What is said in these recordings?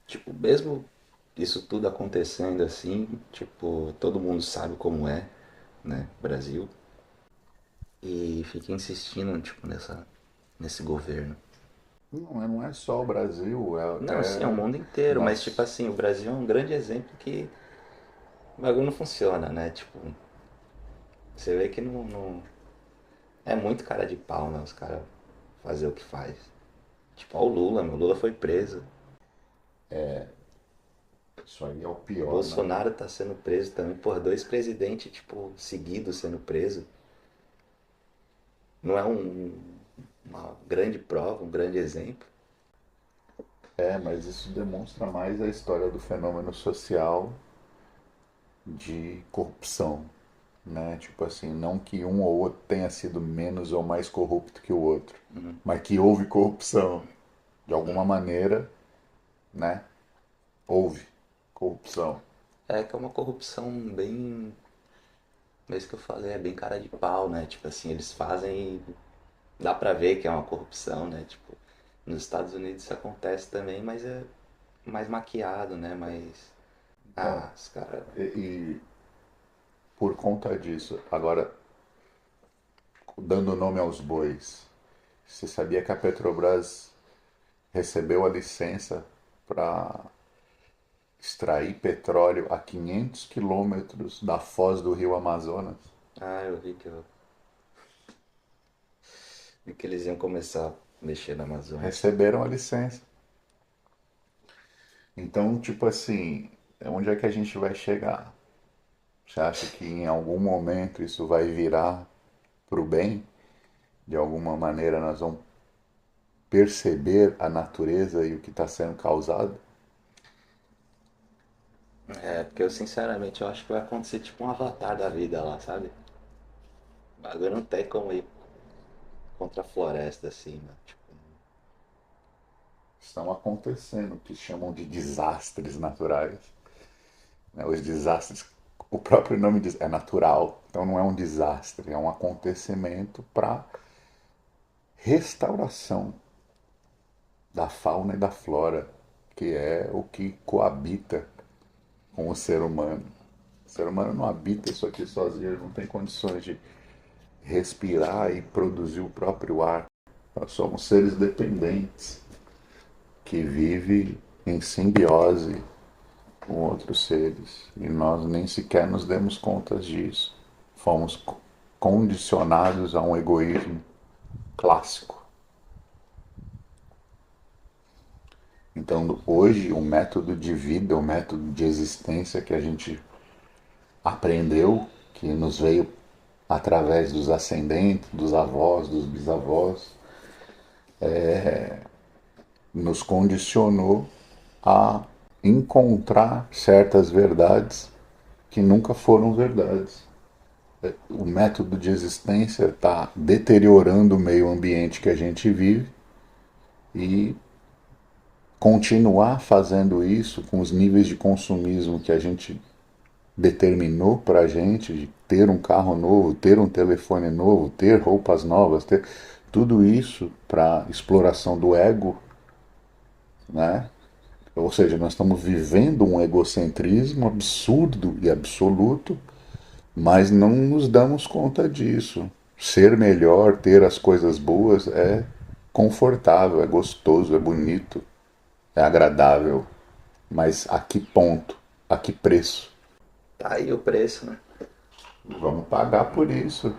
Tipo, mesmo isso tudo acontecendo assim, tipo, todo mundo sabe como é, né, Brasil, e fica insistindo, tipo, nesse governo. Não é só o Brasil, Não, sim, é o mundo inteiro, mas tipo nós assim, o Brasil é um grande exemplo que o bagulho não funciona, né? Tipo, você vê que não. É muito cara de pau, né? Os caras fazer o que faz. Tipo, ó o Lula, meu. O Lula foi preso. isso aí é o pior, né? Bolsonaro tá sendo preso também. Porra, dois presidentes, tipo, seguidos sendo preso. Não é uma grande prova, um grande exemplo? É, mas isso demonstra mais a história do fenômeno social de corrupção, né? Tipo assim, não que um ou outro tenha sido menos ou mais corrupto que o outro, mas que houve corrupção de alguma maneira, né? Houve corrupção. É que é uma corrupção bem. É isso que eu falei, é bem cara de pau, né? Tipo assim, eles fazem e dá pra ver que é uma corrupção, né? Tipo, nos Estados Unidos isso acontece também, mas é mais maquiado, né? Mais. É, Ah, os caras. e por conta disso, agora dando nome aos bois, você sabia que a Petrobras recebeu a licença para extrair petróleo a 500 quilômetros da foz do rio Amazonas? Ah, vi que eles iam começar a mexer na Amazônia. Receberam a licença. Então, tipo assim, onde é que a gente vai chegar? Você acha que em algum momento isso vai virar para o bem? De alguma maneira nós vamos perceber a natureza e o que está sendo causado? É, porque eu sinceramente eu acho que vai acontecer tipo um avatar da vida lá, sabe? O bagulho não tem como ir contra a floresta assim, mano. Tipo, Estão acontecendo o que chamam de desastres naturais. Né? Os desastres, o próprio nome diz, é natural. Então não é um desastre, é um acontecimento para restauração da fauna e da flora, que é o que coabita com o ser humano. O ser humano não habita isso aqui sozinho, ele não tem condições de respirar e produzir o próprio ar. Nós somos seres dependentes que vivem em simbiose com outros seres e nós nem sequer nos demos conta disso. Fomos condicionados a um egoísmo clássico. Então, hoje, o método de vida, o método de existência que a gente aprendeu, que nos veio através dos ascendentes, dos avós, dos bisavós, nos condicionou a encontrar certas verdades que nunca foram verdades. O método de existência está deteriorando o meio ambiente que a gente vive e continuar fazendo isso com os níveis de consumismo que a gente determinou para a gente, de ter um carro novo, ter um telefone novo, ter roupas novas, ter tudo isso para exploração do ego, né? Ou seja, nós estamos vivendo um egocentrismo absurdo e absoluto, mas não nos damos conta disso. Ser melhor, ter as coisas boas é confortável, é gostoso, é bonito, é agradável. Mas a que ponto? A que preço? tá aí o preço, né? Vamos pagar por isso,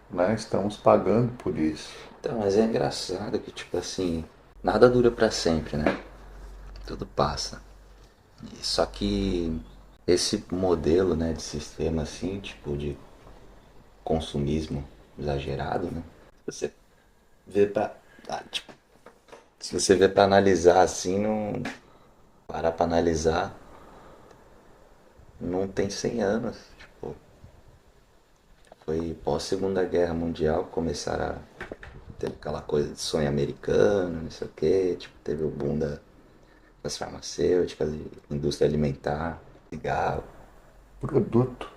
né? Estamos pagando por isso. Então, mas é engraçado que tipo assim, nada dura pra sempre, né? Tudo passa. Só que esse modelo, né, de sistema assim, tipo de consumismo exagerado, né? Você vê pra. Tipo, se você vê pra analisar assim, não. Parar pra analisar, não tem 100 anos. Tipo, foi pós Segunda Guerra Mundial que começaram a ter aquela coisa de sonho americano, não sei o que. Tipo, teve o boom das farmacêuticas, indústria alimentar, cigarro. Produto.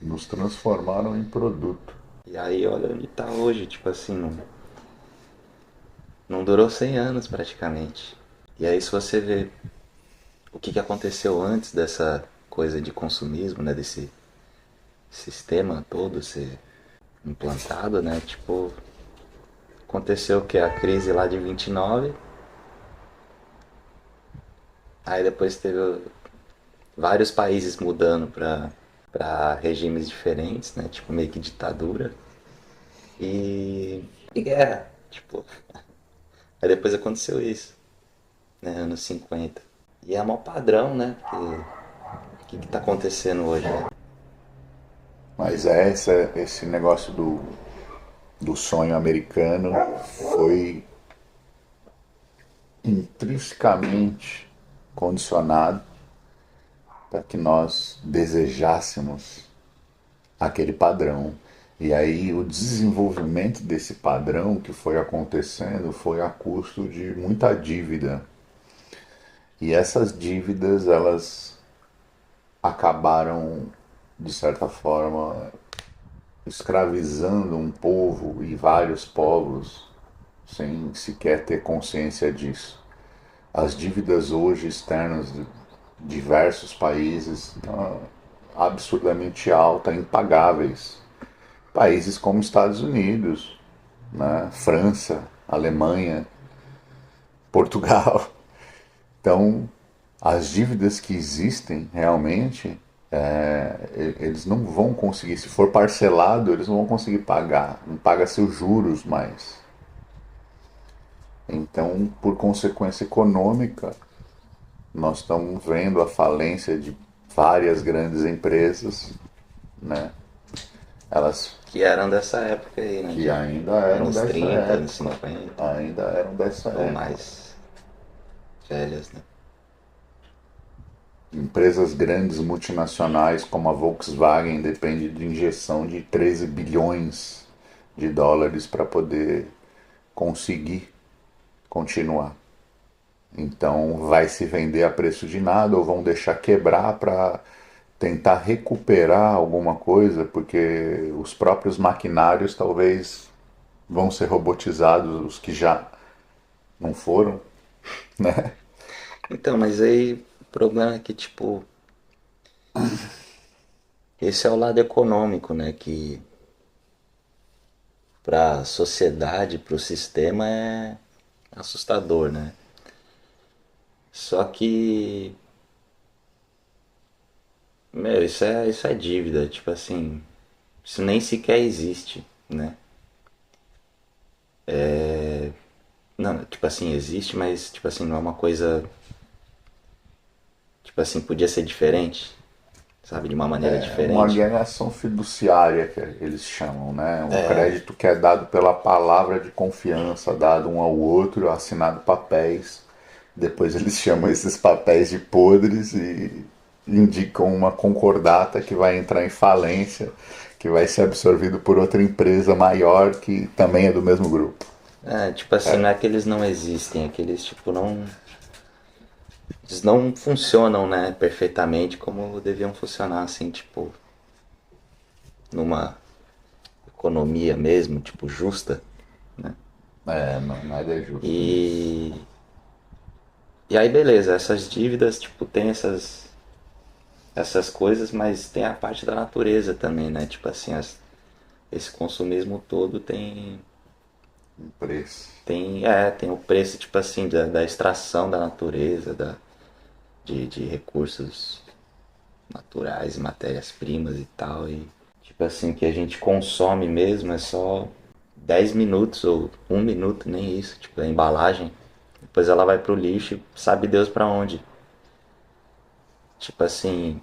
Nos transformaram em produto. E aí olha onde tá hoje, tipo assim, não durou 100 anos praticamente. E aí se você vê o que aconteceu antes dessa coisa de consumismo, né, desse sistema todo ser implantado, né, tipo, aconteceu que a crise lá de 29, aí depois teve vários países mudando para regimes diferentes, né, tipo meio que ditadura e guerra, tipo, aí depois aconteceu isso, né, anos 50. E é mó padrão, né, porque o que tá acontecendo hoje, né? Mas esse negócio do sonho americano foi intrinsecamente condicionado para que nós desejássemos aquele padrão. E aí o desenvolvimento desse padrão que foi acontecendo foi a custo de muita dívida. E essas dívidas, elas acabaram, de certa forma, escravizando um povo e vários povos sem sequer ter consciência disso. As dívidas hoje externas de diversos países estão absurdamente altas, impagáveis. Países como Estados Unidos, né? França, Alemanha, Portugal. Então, as dívidas que existem realmente, eles não vão conseguir, se for parcelado, eles não vão conseguir pagar, não paga seus juros mais. Então, por consequência econômica, nós estamos vendo a falência de várias grandes empresas, né? Elas Que eram dessa época aí, né? que De ainda eram anos dessa 30, anos época, 50, ainda eram dessa ou época. mais velhas, né? Empresas grandes multinacionais como a Volkswagen depende de injeção de 13 bilhões de dólares para poder conseguir continuar. Então vai se vender a preço de nada ou vão deixar quebrar para tentar recuperar alguma coisa, porque os próprios maquinários talvez vão ser robotizados, os que já não foram, né? Então, mas aí o problema é que, tipo, esse é o lado econômico, né? Que pra sociedade, pro sistema é assustador, né? Só que, meu, isso é dívida, tipo assim, isso nem sequer existe, né? Não, tipo assim, existe, mas, tipo assim, não é uma coisa, tipo assim, podia ser diferente, sabe? De uma maneira É uma diferente. alienação fiduciária que eles chamam, né? Um crédito que é dado pela palavra de confiança, dado um ao outro, assinado papéis. Depois eles chamam esses papéis de podres e indicam uma concordata que vai entrar em falência, que vai ser absorvido por outra empresa maior que também é do mesmo grupo. É, tipo assim, não é que eles não existem, é que eles, tipo, não. Eles não funcionam, né, perfeitamente como deviam funcionar, assim, tipo, numa economia mesmo, tipo, justa, né? Nada é justo nisso. E. E aí, beleza, essas dívidas, tipo, tem essas coisas, mas tem a parte da natureza também, né? Tipo assim, esse consumismo todo Um preço. tem o preço, tipo assim, da extração da natureza, de recursos naturais, matérias-primas e tal. E, tipo assim, que a gente consome mesmo é só 10 minutos ou 1 minuto, nem isso. Tipo, a embalagem. Depois ela vai pro lixo e sabe Deus pra onde. Tipo assim,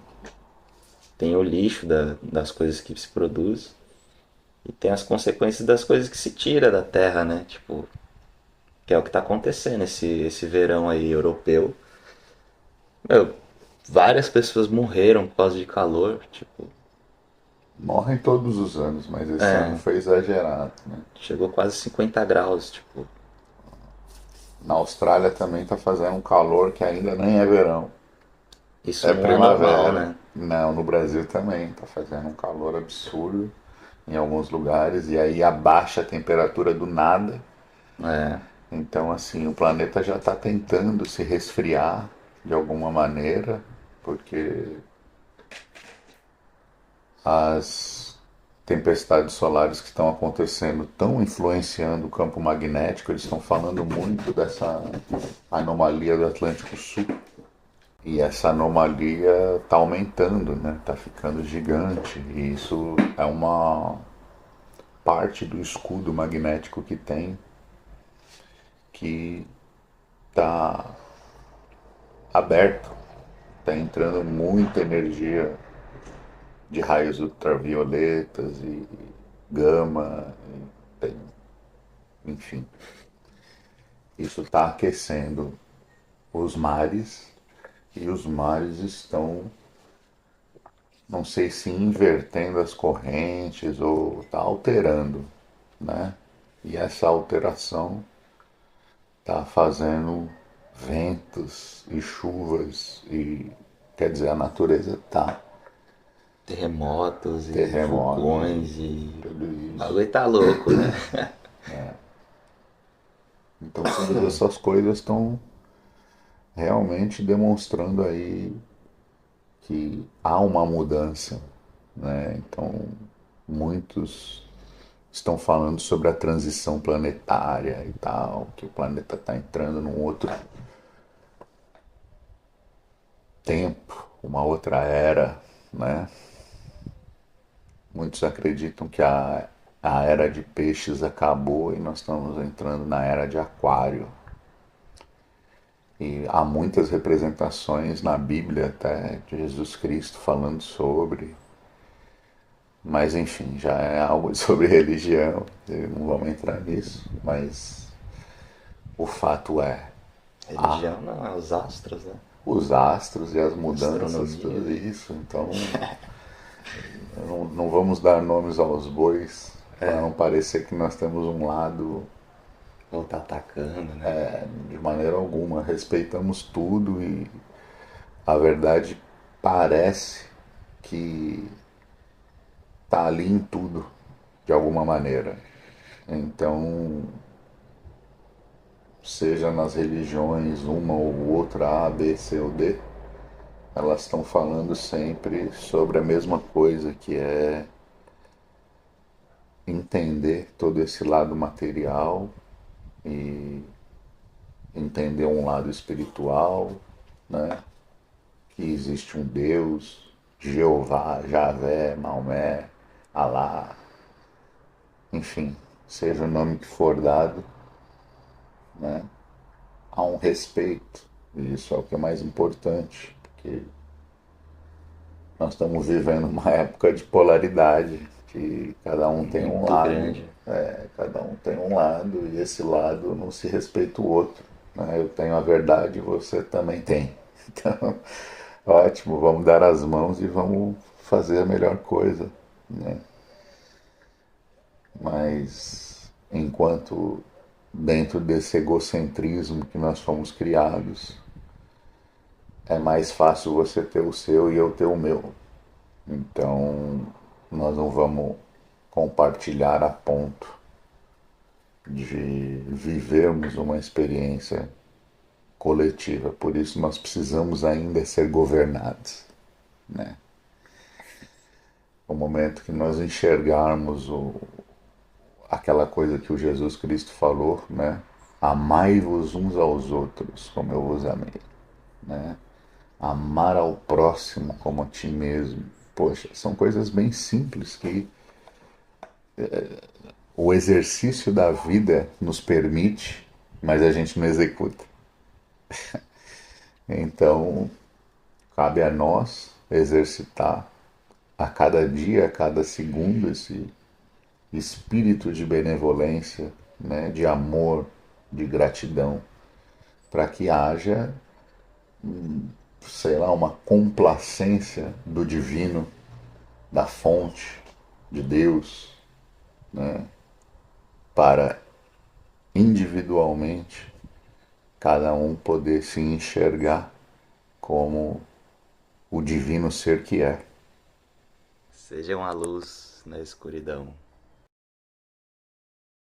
tem o lixo das coisas que se produz e tem as consequências das coisas que se tira da terra, né? Tipo, que é o que tá acontecendo esse verão aí europeu. Meu, várias pessoas morreram por causa de calor, tipo, Morrem todos os anos, mas esse ano foi exagerado, né? chegou quase 50 graus, tipo, Na Austrália também está fazendo um calor que ainda nem é verão. isso É não é normal, primavera. né? Não, no Brasil também está fazendo um calor absurdo em alguns lugares e aí abaixa a temperatura do nada. É. Então, assim, o planeta já está tentando se resfriar de alguma maneira, porque as tempestades solares que estão acontecendo estão influenciando o campo magnético. Eles estão falando muito dessa anomalia do Atlântico Sul. E essa anomalia está aumentando, né? Está ficando gigante. E isso é uma parte do escudo magnético que tem que está aberto. Está entrando muita energia de raios ultravioletas e gama, enfim. Isso está aquecendo os mares e os mares estão, não sei se invertendo as correntes ou está alterando, né? E essa alteração está fazendo ventos e chuvas e quer dizer a natureza está Terremotos e terremotos, vulcões e. tudo O isso. bagulho tá louco, né? Então todas essas coisas estão realmente demonstrando aí que há uma mudança, né? Então muitos estão falando sobre a transição planetária e tal, que o planeta está entrando num outro tempo, uma outra era, né? Muitos acreditam que a era de peixes acabou e nós estamos entrando na era de aquário. E há muitas representações na Bíblia até de Jesus Cristo falando sobre. Mas enfim, já é algo sobre religião, não vamos entrar nisso. Mas o fato é, há Religião não, é os astros, né? os astros e as mudanças, Astronomia. tudo isso. Então não vamos dar nomes aos bois para não parecer que nós temos um lado Ou tá atacando, né? de maneira alguma. Respeitamos tudo e a verdade parece que está ali em tudo, de alguma maneira. Então, seja nas religiões, uma ou outra, A, B, C ou D, elas estão falando sempre sobre a mesma coisa, que é entender todo esse lado material e entender um lado espiritual, né? Que existe um Deus, Jeová, Javé, Maomé, Alá, enfim, seja o nome que for dado, né? Há um respeito, e isso é o que é mais importante, porque nós estamos vivendo uma época de polaridade, que cada um tem um Muito lado, grande. cada um tem um lado, e esse lado não se respeita o outro. Né? Eu tenho a verdade e você também tem. Então, ótimo, vamos dar as mãos e vamos fazer a melhor coisa. Né? Mas enquanto dentro desse egocentrismo que nós fomos criados, é mais fácil você ter o seu e eu ter o meu. Então, nós não vamos compartilhar a ponto de vivermos uma experiência coletiva. Por isso, nós precisamos ainda ser governados. Né? O momento que nós enxergarmos aquela coisa que o Jesus Cristo falou, né? Amai-vos uns aos outros, como eu vos amei. Né? Amar ao próximo como a ti mesmo. Poxa, são coisas bem simples que o exercício da vida nos permite, mas a gente não executa. Então, cabe a nós exercitar a cada dia, a cada segundo, esse espírito de benevolência, né, de amor, de gratidão, para que haja, sei lá, uma complacência do divino, da fonte, de Deus, né, para individualmente cada um poder se enxergar como o divino ser que é. Seja uma luz na escuridão.